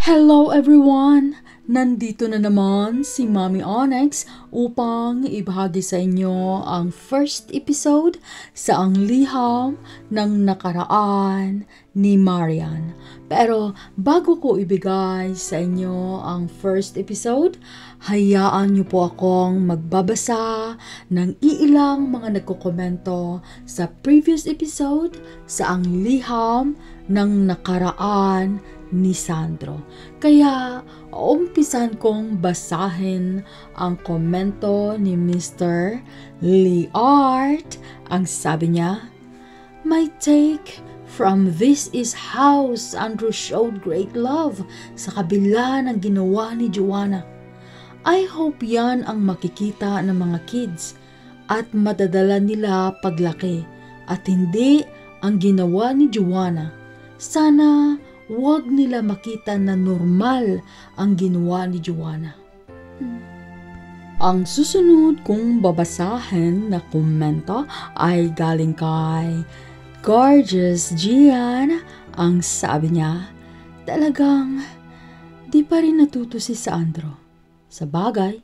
Hello everyone! Nandito na naman si Mommy Onyx upang ibahagi sa inyo ang first episode sa Ang Liham ng Nakaraan ni Marian. Pero bago ko ibigay sa inyo ang first episode, hayaan niyo po akong magbabasa ng iilang mga nagkokomento sa previous episode sa Ang Liham ng Nakaraan ni Sandro. Kaya, umpisan kong basahin ang komento ni Mr. Lee Art. Ang sabi niya, "My take from this is how Sandro showed great love sa kabila ng ginawa ni Joanna. I hope yan ang makikita ng mga kids at madadala nila paglaki at hindi ang ginawa ni Joanna. Sana huwag nila makita na normal ang ginawa ni Joanna." Ang susunod kong babasahin na komento ay galing kay Gorgeous Gian. Ang sabi niya, "Talagang di pa rin natuto si Sandro. Sa bagay,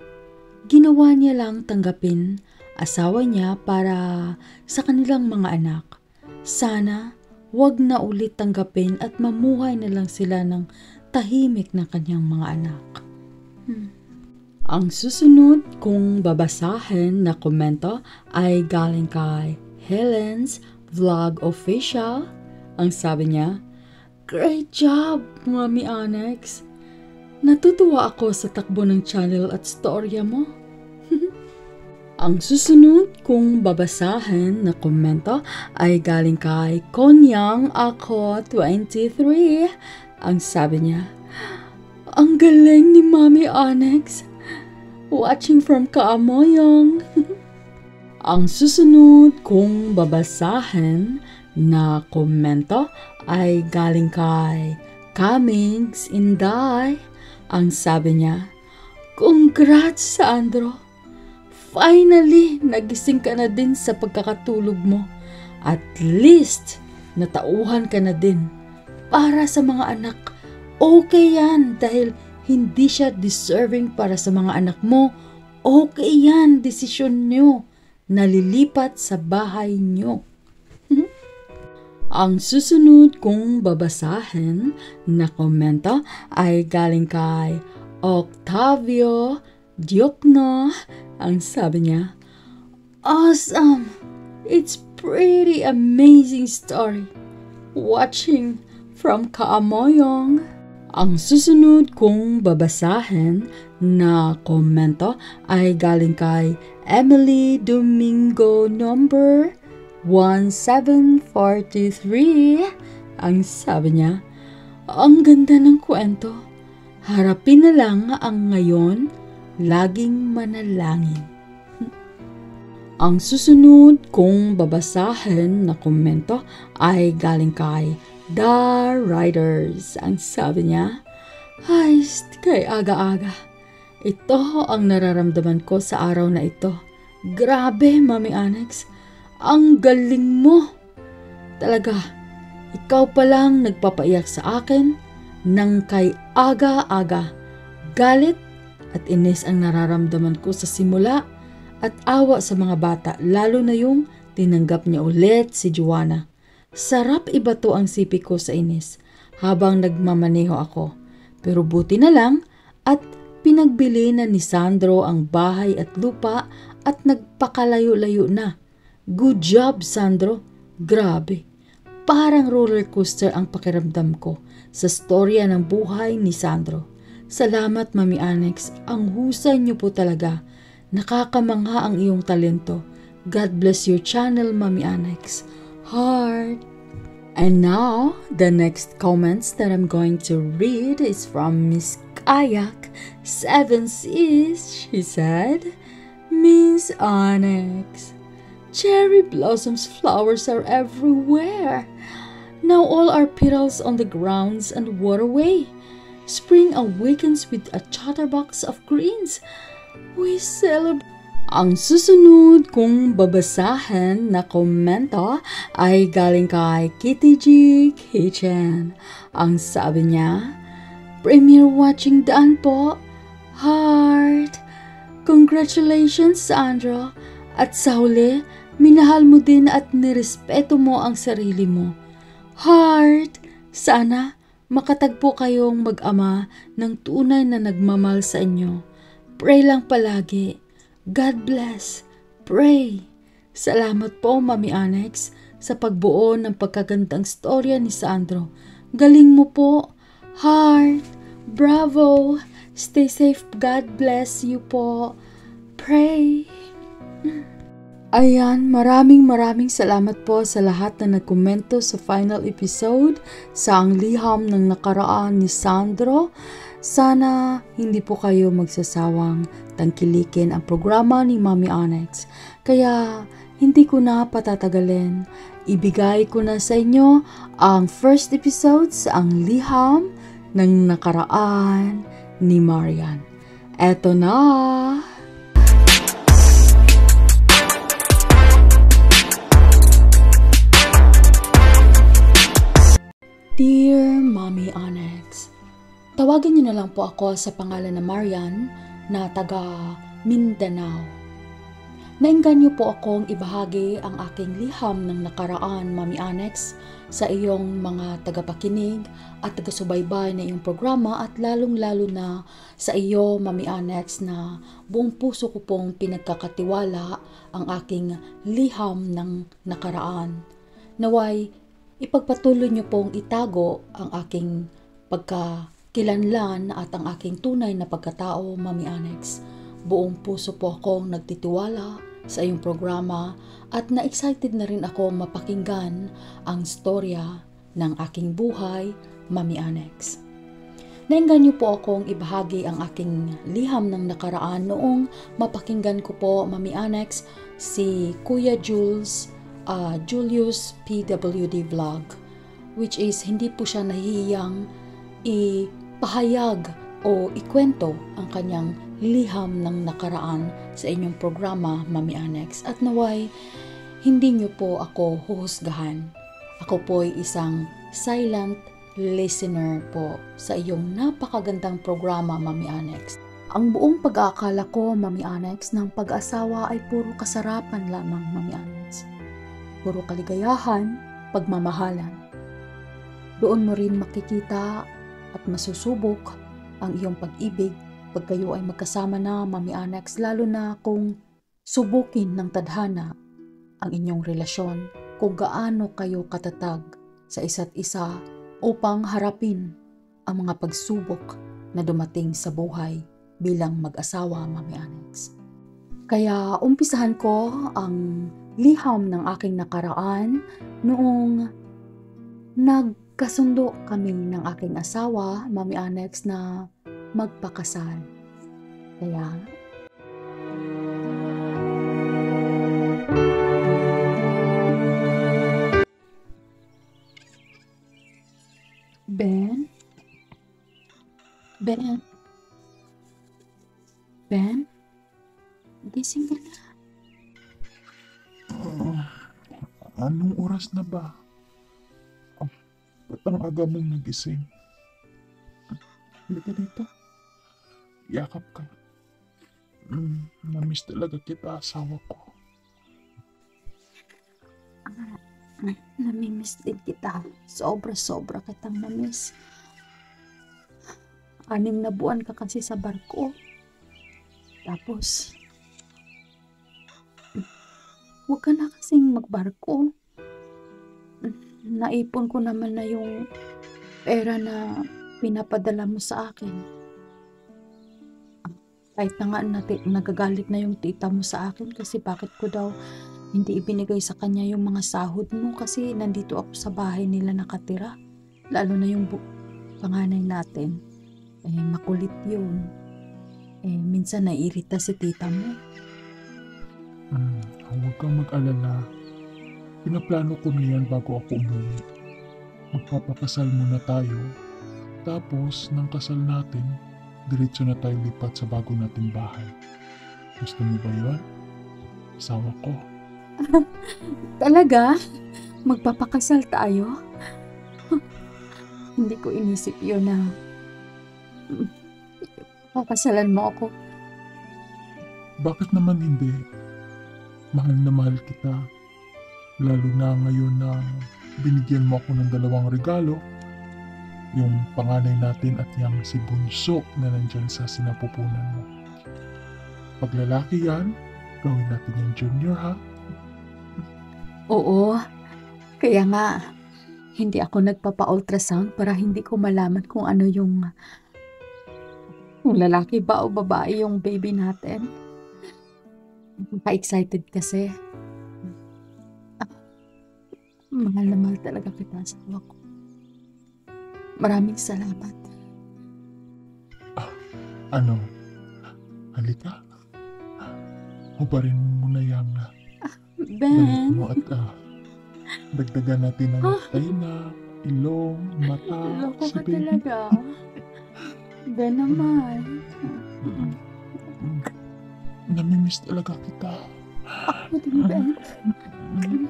ginawa niya lang tanggapin asawa niya para sa kanilang mga anak. Sana huwag na ulit tanggapin at mamuhay na lang sila ng tahimik na kanyang mga anak." Ang susunod kong babasahin na komento ay galing kay Helen's Vlog Official. Ang sabi niya, "Great job, Mommy Onyx. Natutuwa ako sa takbo ng channel at storya mo." Ang susunod kong babasahin na komento ay galing kay Konyang Ako 23. Ang sabi niya, "Ang galing ni Mommy Onyx. Watching from Kaamoyong." Ang susunod kong babasahin na komento ay galing kay Kamings Inday. Ang sabi niya, "Congrats, Sandro. Finally, nagising ka na din sa pagkakatulog mo. At least, natauhan ka na din. Para sa mga anak, okay yan dahil hindi siya deserving para sa mga anak mo. Okay yan, desisyon nyo. Nalilipat sa bahay nyo." Ang susunod kong babasahin na komento ay galing kay Octavio Diokno. Ang sabi niya, "Awesome! It's pretty amazing story. Watching from Kaamoyong." Ang susunod kong babasahin na komento ay galing kay Emily Domingo number 1743. Ang sabi niya, "Ang ganda ng kwento. Harapin na lang ang ngayon. Laging manalangin." Ang susunod kong babasahin na komento ay galing kay The Riders. Ang sabi niya, "Ay, kay aga-aga. Ito ang nararamdaman ko sa araw na ito. Grabe, Mommy Onyx. Ang galing mo. Talaga, ikaw pa lang nagpapaiyak sa akin nang kay aga-aga. Galit at inis ang nararamdaman ko sa simula at awa sa mga bata, lalo na yung tinanggap niya ulit si Joanna. Sarap ibato ang sipi ko sa inis habang nagmamaneho ako. Pero buti na lang at pinagbili na ni Sandro ang bahay at lupa at nagpakalayo-layo na. Good job, Sandro. Grabe. Parang roller coaster ang pakiramdam ko sa storya ng buhay ni Sandro. Salamat, Mommy Onyx. Ang husay niyo po talaga. Nakakamangha ang iyong talento. God bless your channel, Mommy Onyx. Heart." And now, the next comments that I'm going to read is from Miss Kayak 7 Seas. She said, "Miss Onyx, cherry blossoms flowers are everywhere. Now all our petals on the grounds and waterway. Spring awakens with a chatterbox of greens. We celebrate." Ang susunod kong babasahin na komento ay galing kay Kitty G Kitchen. Ang sabi niya, Premiere watching daan po. Heart! Congratulations, Sandro. At sa huli, minahal mo din at nirespeto mo ang sarili mo. Heart! Sana makatagpo kayong mag-ama ng tunay na nagmamahal sa inyo. Pray lang palagi. God bless. Pray. Salamat po, Mami Annex, sa pagbuo ng pagkagandang storya ni Sandro. Galing mo po. Heart. Bravo. Stay safe. God bless you po. Pray. Ayan, maraming salamat po sa lahat na nagkomento sa final episode sa ang liham ng nakaraan ni Sandro. Sana hindi po kayo magsasawang tangkilikin ang programa ni Mami Annex. Kaya hindi ko na patatagalin. Ibigay ko na sa inyo ang first episode sa ang liham ng nakaraan ni Marian. Eto na! Dear Mommy Annex, tawagin niyo na lang po ako sa pangalan na Marian na taga Mindanao. Naengganyo po akong ibahagi ang aking liham ng nakaraan, Mommy Annex, sa iyong mga tagapakinig at taga-subaybay na iyong programa at lalong-lalo na sa iyo, Mommy Annex, na buong puso ko pong pinagkakatiwala ang aking liham ng nakaraan. Naway, ipagpatuloy niyo pong itago ang aking pagkakilanlan at ang aking tunay na pagkatao, Mommy Annex. Buong puso po akong nagtitiwala sa iyong programa at na-excited na rin ako mapakinggan ang storya ng aking buhay, Mommy Annex. Naengganyo po akong ibahagi ang aking liham ng nakaraan noong mapakinggan ko po, Mommy Annex, si Kuya Julius PWD Vlog, which is hindi po siya nahihiyang ipahayag o ikwento ang kanyang liham ng nakaraan sa inyong programa, Mommy Annex. At naway, hindi niyo po ako huhusgahan. Ako po'y isang silent listener po sa iyong napakagandang programa, Mommy Annex. Ang buong pag-aakala ko, Mommy Annex, ng pag-asawa ay puro kasarapan lamang, Mommy Annex. Puro kaligayahan, pagmamahalan. Doon mo rin makikita at masusubok ang iyong pag-ibig pag kayo ay magkasama na, Mommy Annex, lalo na kung subukin ng tadhana ang inyong relasyon, kung gaano kayo katatag sa isa't isa upang harapin ang mga pagsubok na dumating sa buhay bilang mag-asawa, Mommy Annex. Kaya umpisahan ko ang liham ng aking nakaraan noong nagkasundo kami ng aking asawa, Mommy Annex, na magpakasal. Kaya Ben, gising ka na. Anong oras na ba? Ba't ang aga mong nagising? Halika dito. Yakap ka. Namiss talaga kita, asawa ko. Namimiss din kita. Sobra-sobra kitang namiss. 6 na buwan ka kasi sa barko. Tapos, huwag ka na kasing magbarko. Naipon ko naman na yung pera na pinapadala mo sa akin. Kahit na nga nagagalit na yung tita mo sa akin kasi bakit ko daw hindi ibinigay sa kanya yung mga sahod mo kasi nandito ako sa bahay nila nakatira. Lalo na yung panganay natin. Makulit yun. Minsan naiirita si tita mo. Huwag kang mag-alala. Pinaplano ko na yan bago ako umuwi. Magpapakasal muna tayo. Tapos, ng kasal natin, diretso na tayo lipat sa bago nating bahay. Gusto mo ba yun? Asawa ko. Talaga? Magpapakasal tayo? Hindi ko inisip yun na Pakasalan mo ako. Bakit naman hindi? Mahal na mahal kita. Lalo na ngayon na binigyan mo ako ng 2 regalo. Yung panganay natin at yung si Bunso na nandyan sa sinapupunan mo. Pag lalaki yan, gawin natin yung junior, ha? Oo. Kaya nga, hindi ako nagpapa-ultrasound para hindi ko malaman kung ano yung lalaki ba o babae yung baby natin. Excited kasi. Mahal na mahal talaga kita sa ko. Maraming salamat. Ano? Halika. Hubarin mo na yung damit Ben, mo at dagdagan natin ng taina, ilong, mata, loko si ka baby. talaga. Ben naman. Namimiss talaga kita. Ako din, Ben.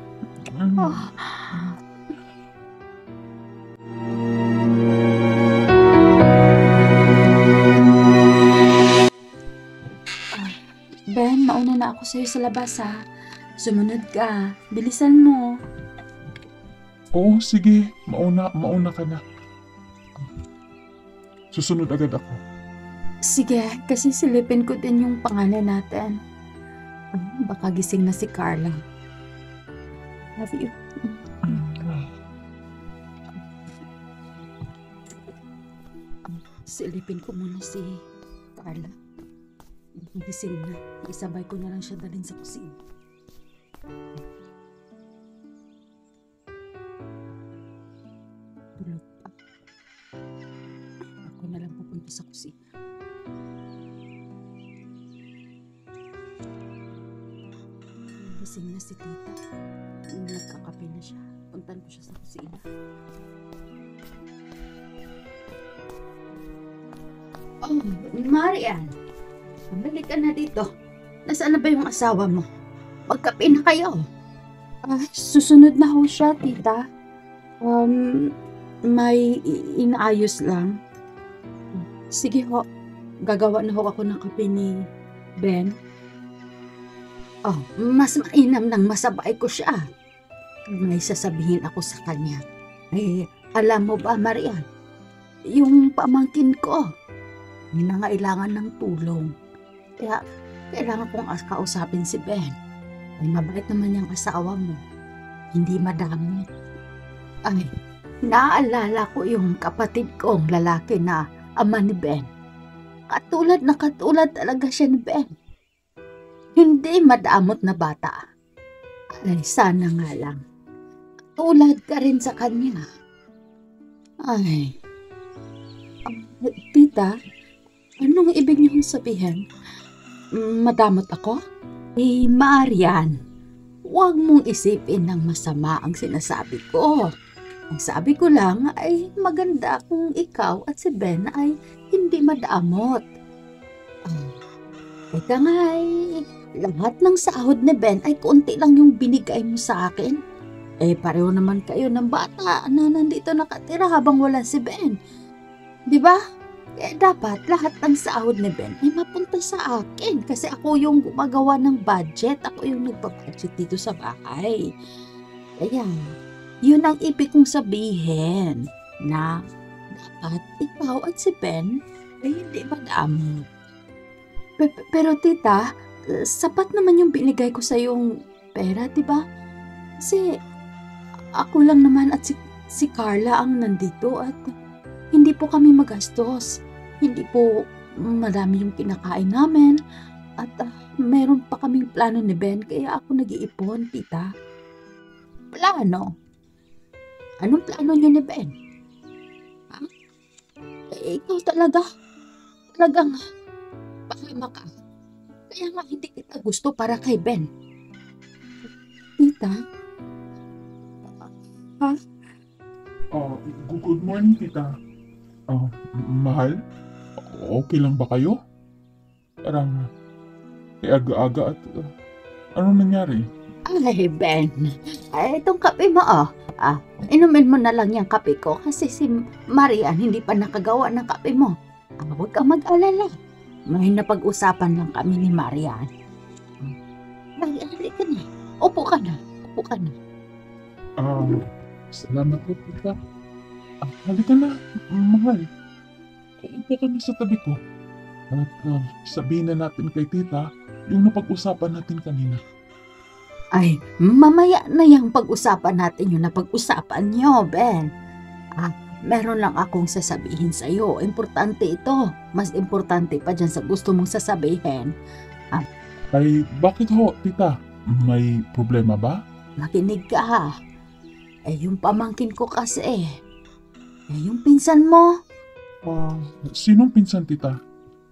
Ah. Ben, mauna na ako sa'yo sa labas, ha. Sumunod ka. Bilisan mo. Oo, sige. Mauna ka na. Susunod agad ako. Sige, kasi silipin ko din yung pangalan natin. Baka gising na si Carla. Love you. Silipin ko muna si Carla. Gising na. Isabay ko na lang siya dalhin sa kusina. Tulog pa. Ako na lang pupunta sa kusina. Gising na si tita. Nagkakape na siya. Puntan ko siya sa kusina. Oh, Marian. Balik ka na dito. Nasaan na ba yung asawa mo? Magkape na kayo. Susunod na ho siya, tita. May inaayos lang. Sige ho. Gagawa na ho ako ng kape ni Ben. Oh, mas mainam nang masabay ko siya. May sasabihin ako sa kanya. Alam mo ba, Marian? Yung pamangkin ko, nangailangan ng tulong. Kaya, kailangan kong kausapin si Ben. Ay, mabait naman yung asawa mo. Hindi madamot. Ay, naalala ko yung kapatid kong lalaki na ama ni Ben. Katulad na katulad talaga siya ni Ben. Hindi madamot na bata. Ay, sana nga lang. Katulad ka rin sa kanya. Ay, tita, anong ibig niyong sabihin? Madamot ako? Marian, huwag mong isipin ng masama ang sinasabi ko. Ang sabi ko lang ay maganda kung ikaw at si Ben ay hindi madamot. Teka nga lahat ng sahod ni Ben ay konti lang yung binigay mo sa akin. Pareho naman kayo ng bata na nandito nakatira habang wala si Ben. Diba? Kaya dapat lahat ng sahod ni Ben ay mapunta sa akin kasi ako yung gumagawa ng budget. Ako yung nagpa-budget dito sa bahay. Kaya, yun ang ibig kong sabihin na dapat ikaw at si Ben ay hindi madamot. Pero tita, sapat naman yung binigay ko sa yung pera, diba? Kasi ako lang naman at si Carla ang nandito at hindi po kami magastos. Hindi po marami yung kinakain namin. At meron pa kaming plano ni Ben kaya ako nag-iipon, tita. Plano? Anong plano niyo ni Ben? Ha? Ikaw talagang pahama ka. Kaya nga hindi kita gusto para kay Ben. Tita? Ha? Good morning, tita. Mahal? Okay lang ba kayo? Parang aga-aga at anong nangyari? Ay, Ben. Itong kape mo, inumin mo na lang yung kape ko kasi si Marian hindi pa nakagawa ng kape mo. Huwag kang mag-alala. May napag-usapan lang kami ni Marian. Halika na. Upo ka na. Upo ka na. Salamat po, tita. Halika na, mahal. Upo ka na sa tabi ko. At sabihin na natin kay tita yung napag-usapan natin kanina. Ay, mamaya na yung pag-usapan natin yung napag-usapan nyo, Ben. Meron lang akong sasabihin sa'yo. Importante ito. Mas importante pa dyan sa gusto mong sasabihin. Ay, bakit ho, tita? May problema ba? Makinig ka. Yung pamangkin ko kasi. Yung pinsan mo. Sinong pinsan, tita?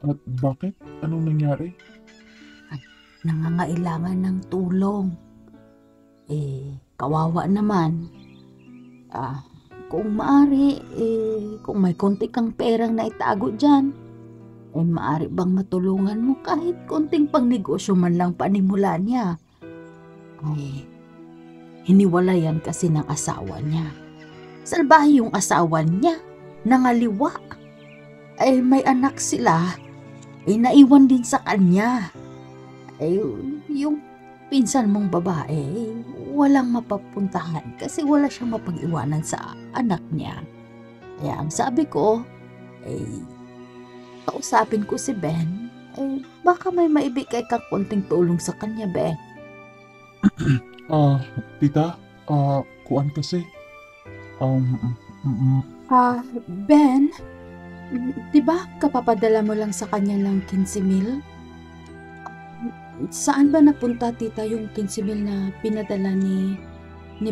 At bakit? Anong nangyari? Nangangailangan ng tulong. Kawawa naman. Kung maaari, kung may konti kang perang na itago dyan, maaari bang matulungan mo kahit konting pangnegosyo man lang panimula niya? Hiniwalayan kasi ng asawa niya. Salbahe yung asawa niya, nangaliwa. May anak sila, naiwan din sa kanya. Yung pinsan mong babae, walang mapapuntahan kasi wala siyang mapag-iwanan sa anak niya. Kaya ang sabi ko, kausapin ko si Ben, baka may maibigay kang konting tulong sa kanya, Ben. Tita, kuan kasi. Ben, di ba kapapadala mo lang sa kanya lang 15,000? Saan ba napunta, tita, yung 15,000 na pinadala ni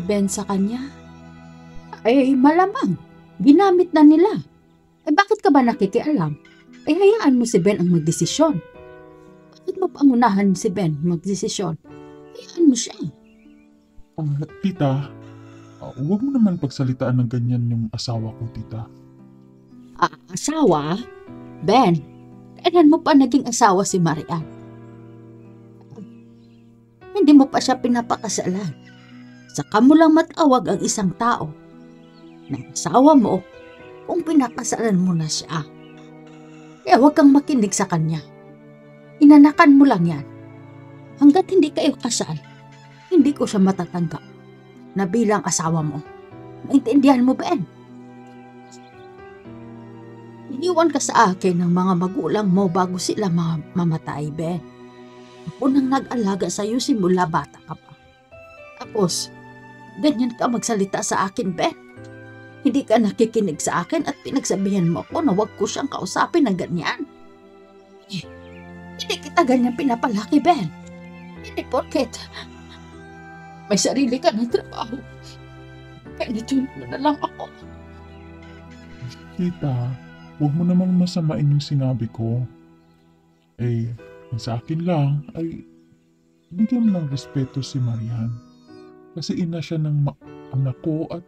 Ben sa kanya? Malamang. Ginamit na nila. Bakit ka ba nakikialam? Hayaan mo si Ben ang magdesisyon. Bakit mo pangunahan si Ben magdesisyon? Hayaan mo siya. Tita, huwag mo naman pagsalitaan ng ganyan yung asawa ko, tita. Asawa? Ben, kailan mo pa naging asawa si Marian? Hindi mo pa siya pinapakasalan. Saka mo lang matawag ang isang tao na asawa mo kung pinakasalan mo na siya. Kaya huwag kang makinig sa kanya. Inanakan mo lang yan. Hanggat hindi kayo kasal, hindi ko siya matatanggap na bilang asawa mo. Maintindihan mo, Ben? Iniwan ka sa akin ng mga magulang mo bago sila mamatay, Ben. Ako nang nag-alaga sa'yo simula bata ka pa. Tapos, ganyan ka magsalita sa akin, Ben. Hindi ka nakikinig sa akin at pinagsabihan mo ako na huwag ko siyang kausapin ng ganyan. Hindi kita ganyan pinapalaki, Ben. Hindi porket may sarili ka ng trabaho. Ganito na lang ako. Tita, huwag mo namang masamain yung sinabi ko. Sa akin lang ay bigyan mo ng respeto si Marian. Kasi ina siya ng anak ko at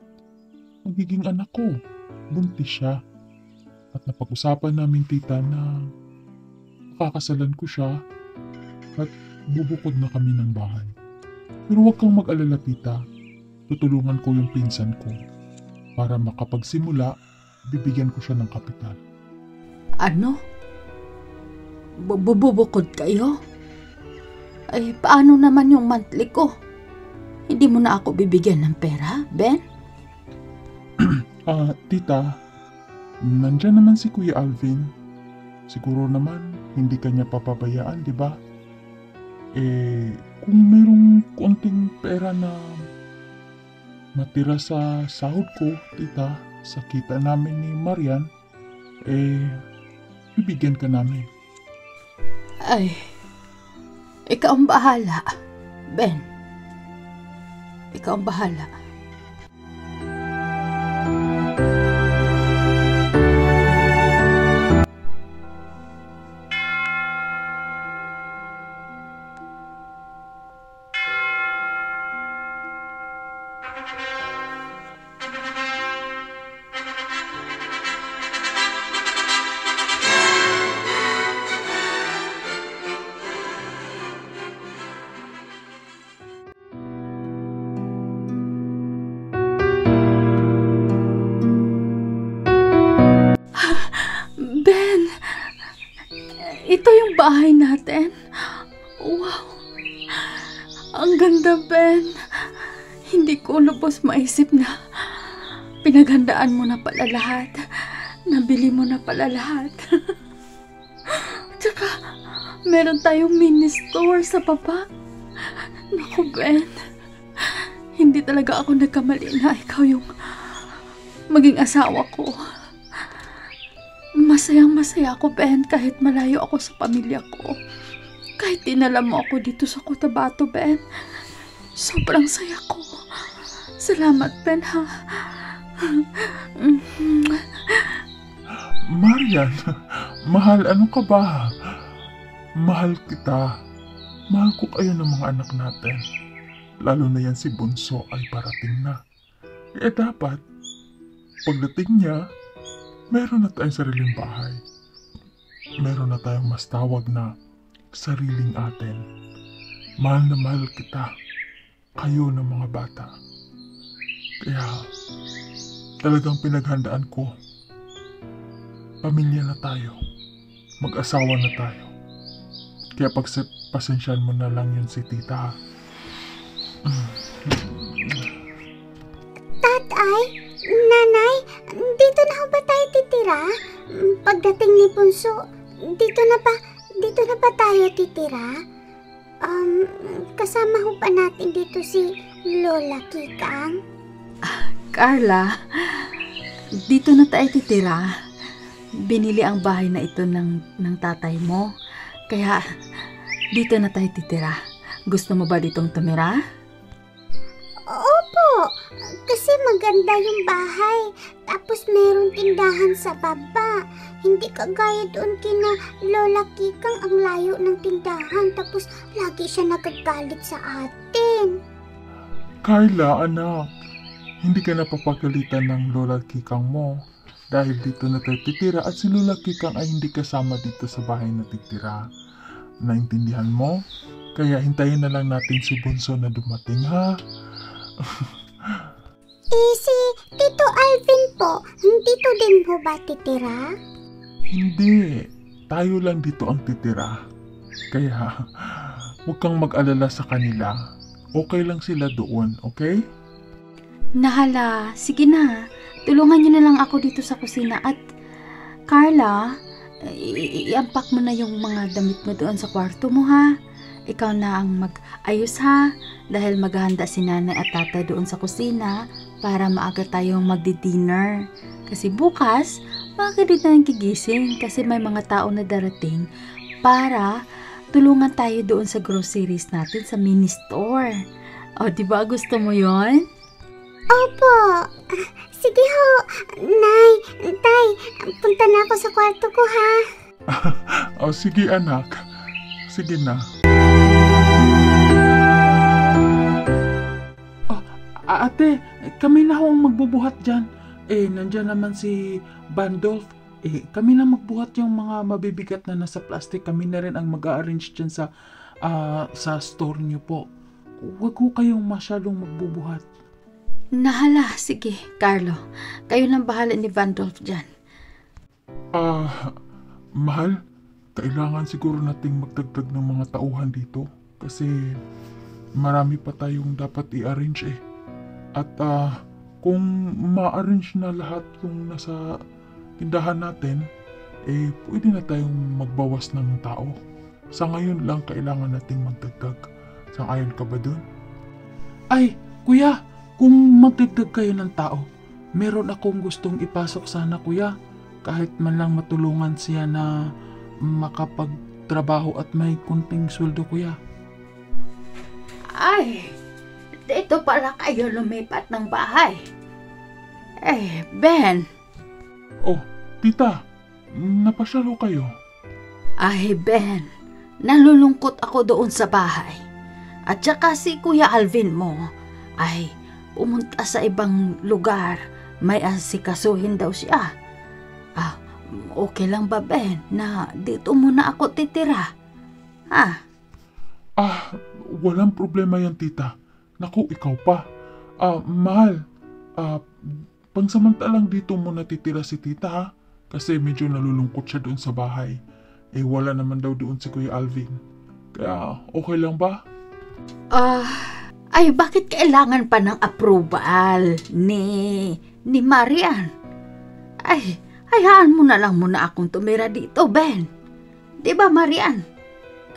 magiging anak ko. Buntis siya. At napag-usapan namin, tita, na pakakasalan ko siya at bubukod na kami ng bahay. Pero huwag kang mag-alala, tita. Tutulungan ko yung pinsan ko. Para makapagsimula, bibigyan ko siya ng kapital. Ano? Bubukod kayo? Paano naman yung monthly ko? Hindi mo na ako bibigyan ng pera, Ben? Tita, nandyan naman si Kuya Alvin. Siguro naman, hindi kanya papabayaan, di ba? Kung mayroong konting pera na matira sa sahod ko, tita, sa kita namin ni Marian, bibigyan ka namin. Ikaw ang bahala, Ben. Ikaw ang bahala. ito yung bahay natin. Wow! Ang ganda, Ben. Hindi ko lubos maisip na pinaghandaan mo na pala lahat. Nabili mo na pala lahat. Tsaka, meron tayong mini store sa baba. Naku, Ben. Hindi talaga ako nagkamali na ikaw yung maging asawa ko. Masayang masaya ako, Ben, kahit malayo ako sa pamilya ko. Kahit dinala mo ako dito sa Cotabato, Ben. Sobrang saya ko. Salamat, Ben, ha? Marian, mahal, ano ka ba? Mahal kita. Mahal ko kayo ng mga anak natin. Lalo na yan si Bunso ay parating na. Eh dapat, pagdating niya, meron na tayong sariling bahay. Meron na tayong mas tawag na sariling atin. Mahal na mahal kita. Kayo ng mga bata. Kaya, talagang pinaghandaan ko. Pamilya na tayo. Mag-asawa na tayo. Kaya pasensyahan mo na lang yun si tita. Tatay, nanay, dito na ba tayo titira? Pagdating ni Bunso, dito na ba tayo titira? Kasama ho pa natin dito si Lola Kikang? Carla, dito na tayo titira. Binili ang bahay na ito ng tatay mo. Kaya, dito na tayo titira. Gusto mo ba ditong tumira? Opo, kasi maganda yung bahay. Tapos meron tindahan sa baba. Hindi kagaya doon kina Lola Kikang, ang layo ng tindahan. Tapos lagi siya nagagalit sa atin. Carla, anak. Hindi ka napapagalitan ng Lola Kikang mo. Dahil dito na tayo titira at si Lola Kikang ay hindi kasama dito sa bahay na titira. Naintindihan mo? Kaya hintayin na lang natin si Bunso na dumating, ha? Si Tito Alvin po, dito din ho ba titira? Hindi. Tayo lang dito ang titira. Kaya, huwag kang mag-alala sa kanila. Okay lang sila doon, okay? Nahala, sige na. Tulungan niyo na lang ako dito sa kusina. At, Carla, i-unpack mo na yung mga damit mo doon sa kwarto mo, ha? Ikaw na ang mag-ayos, ha? Dahil maghahanda si nanay at tatay doon sa kusina para maaga tayong magdi-dinner. Kasi bukas, maaga din tayong gigising kasi may mga tao na darating para tulungan tayo doon sa groceries natin sa mini store. O, diba gusto mo yon? Opo. Sige ho. Nay, tay, punta na ako sa kwarto ko, ha? O, sige anak. Sige na. Ate, kami na ho ang magbubuhat dyan. Nandyan naman si Bandolf. Kami na magbuhat yung mga mabibigat na nasa plastic. Kami na rin ang mag-a-arrange dyan sa store nyo po. Huwag ho kayong masyadong magbubuhat. Nahala, sige, Carlo. Kayo nang bahala ni Bandolf dyan. Mahal, kailangan siguro nating magdagdag ng mga tauhan dito. Kasi marami pa tayong dapat i-arrange eh. At kung ma-arrange na lahat yung nasa tindahan natin, pwede na tayong magbawas ng tao. Sa ngayon lang kailangan nating magdagdag. Sang-ayon ka ba dun? Ay, kuya, kung magdagdag kayo ng tao, meron akong gustong ipasok sana, kuya. Kahit man lang matulungan siya na makapagtrabaho at may kunting sweldo, kuya. Ay, dito pala kayo lumipat ng bahay. Ben. Oh, tita, napasyalo kayo. Ay, Ben. Nalulungkot ako doon sa bahay. At saka si Kuya Alvin mo ay pumunta sa ibang lugar. May asikasuhin daw siya. Okay lang ba, Ben, na dito muna ako titira? Walang problema yan, tita. Naku, ikaw pa. Mahal, pangsamantalang dito muna titira si tita, ha? Kasi medyo nalulungkot siya doon sa bahay. wala naman daw doon si Kuya Alvin. Kaya okay lang ba? Ay bakit kailangan pa ng approval ni Marian? Ay, hayaan mo na lang muna akong tumira dito, Ben. Di ba, Marian?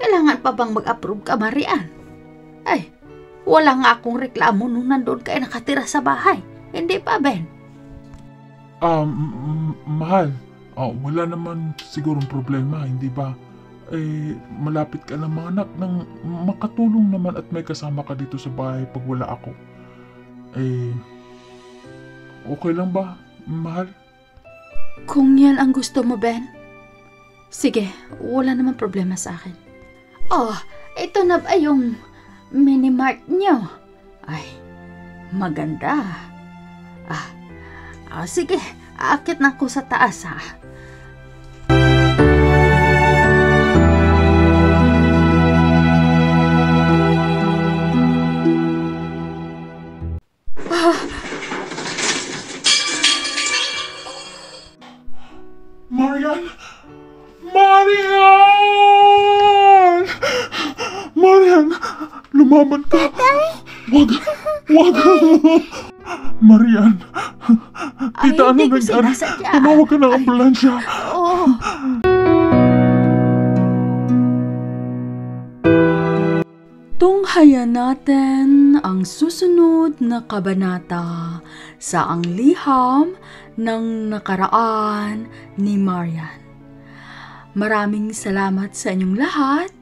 Kailangan pa bang mag-approve ka, Marian? Ay, wala nga akong reklamo nung nandun kayo nakatira sa bahay. Hindi pa, Ben? Mahal, wala naman sigurong problema, hindi ba? Malapit ka ng mga anak nang makatulong naman at may kasama ka dito sa bahay pag wala ako. Okay lang ba, mahal? Kung yan ang gusto mo, Ben, sige, wala naman problema sa akin. Oh, ito na ba yung mini-mart nyo? Ay, maganda. Sige, aakit na ako sa taas, ha? Marian! Marian! Marian! Lumaban ka! Wag! Marian! Tita, ano hindi ko nangyari? sinasadya. Tumawag ka ng ambulansya. Oo. Tunghayan natin ang susunod na kabanata sa Ang Liham ng Nakaraan ni Marian. Maraming salamat sa inyong lahat.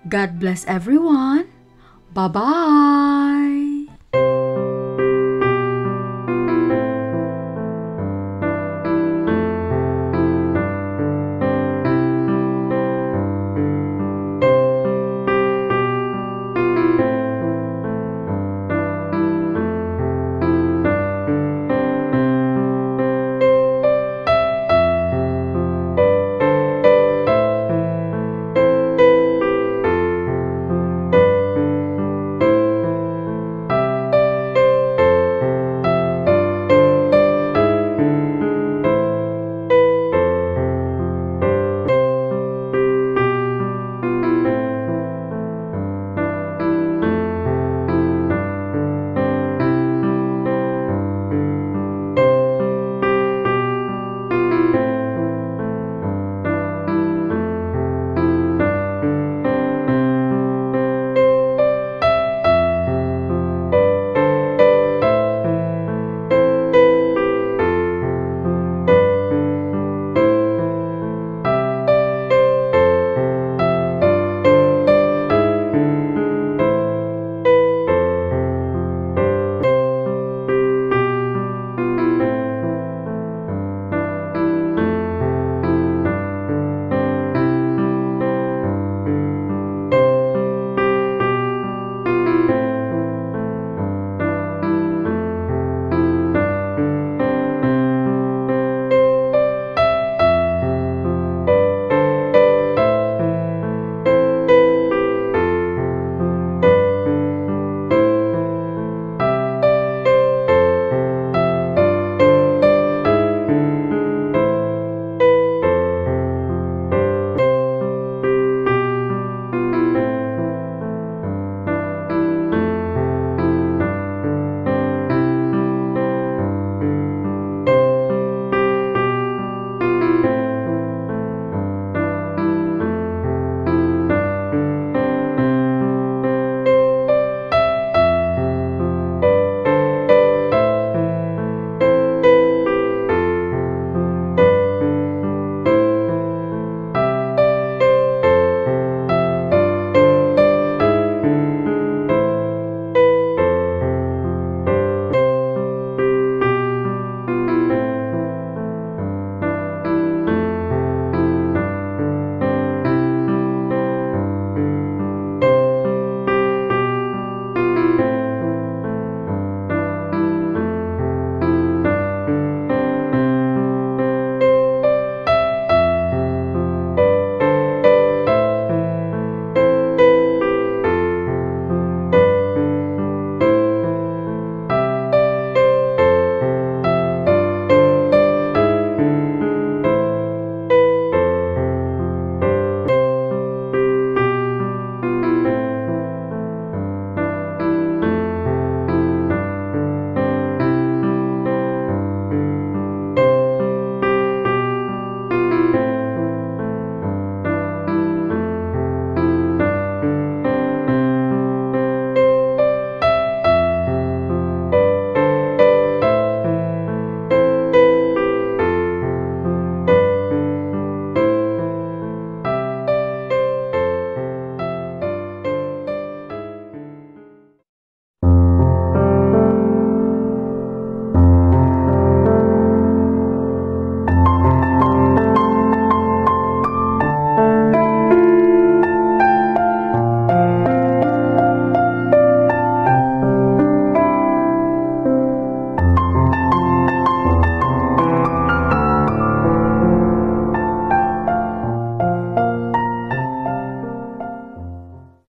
God bless everyone. Bye-bye!